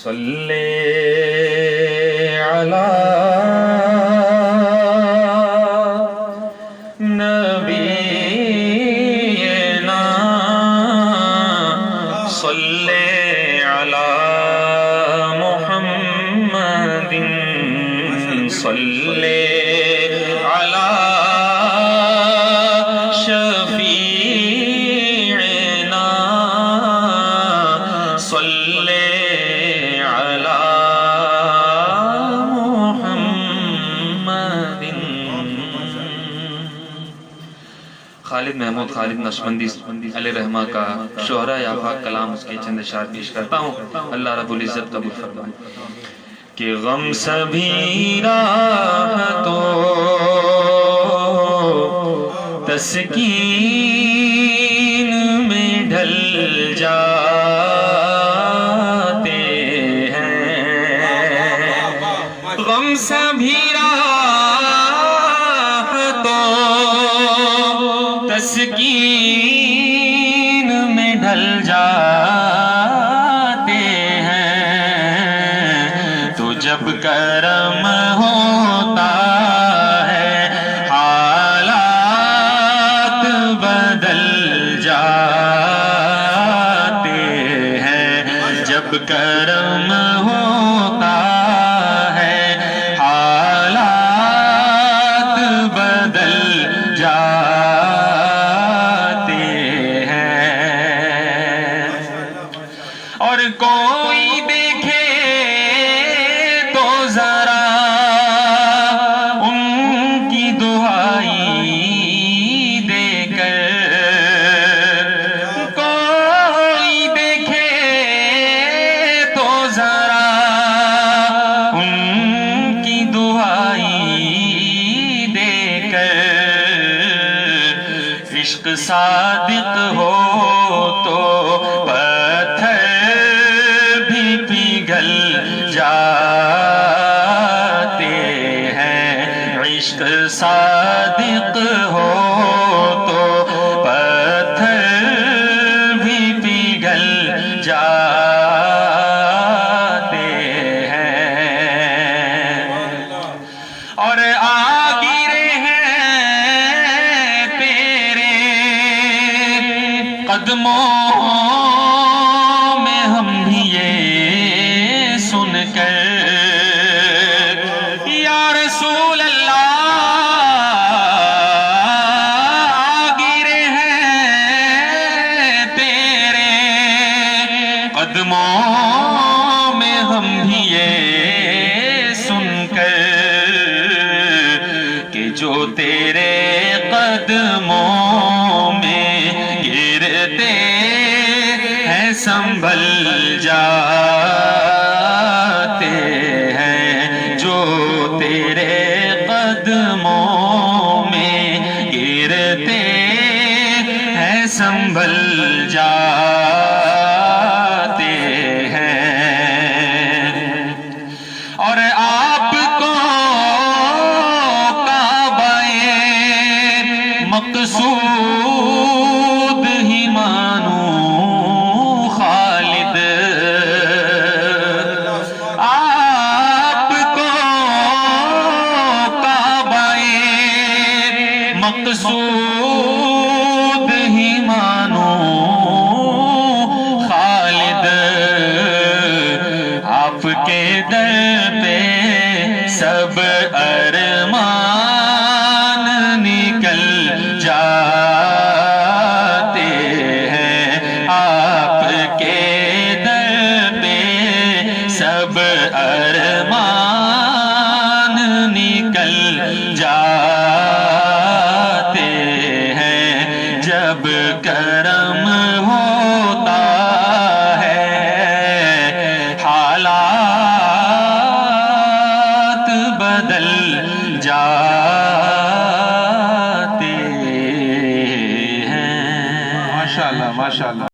صلی علی نبینا صلی علی محمد صلی علی شفیعنا صلی خالد محمود خالد نقشبندی علیہ رحمہ کا شہرہ آفاق کلام اس کے چند اشعار پیش کرتا ہوں، اللہ رب العزت قبول فرمائے۔ کہ غم سبھی راحتوں تسکین میں ڈھل جاتے ہیں، غم سبھی تسکین میں ڈھل جاتے ہیں، تو جب کرم ہوتا ہے حالات بدل جاتے ہیں، جب کرم ہوتا ہے حالات بدل جاتے اور کوئی دیکھے تو ذرا ان کی دعائی دے کر، کوئی دیکھے تو ذرا ان کی دعائی دے کر، عشق صادق ہو تو پگھل جاتے ہیں، عشق صادق ہو تو پتھر بھی پگھل جاتے ہیں، اور آ گرے ہیں تیرے قدموں میں ہم بھی یہ سن کر، یا رسول اللہ گرے ہیں تیرے قدموں میں ہم بھی یہ سن کر، کہ جو تیرے قدموں میں گرتے ہیں سنبھل جاتے ہیں، جو تیرے قدموں میں گرتے ہیں سنبھل جاتے ہیں، اور آپ کو کعبہ مقصود ہی مانو خالد، آپ کو کعبہ مقصود ہی مانو خالد، آپ کے در پہ سب ارمان نکل جاتے ہیں، آپ کے در پہ سب ارمان نکل جاتے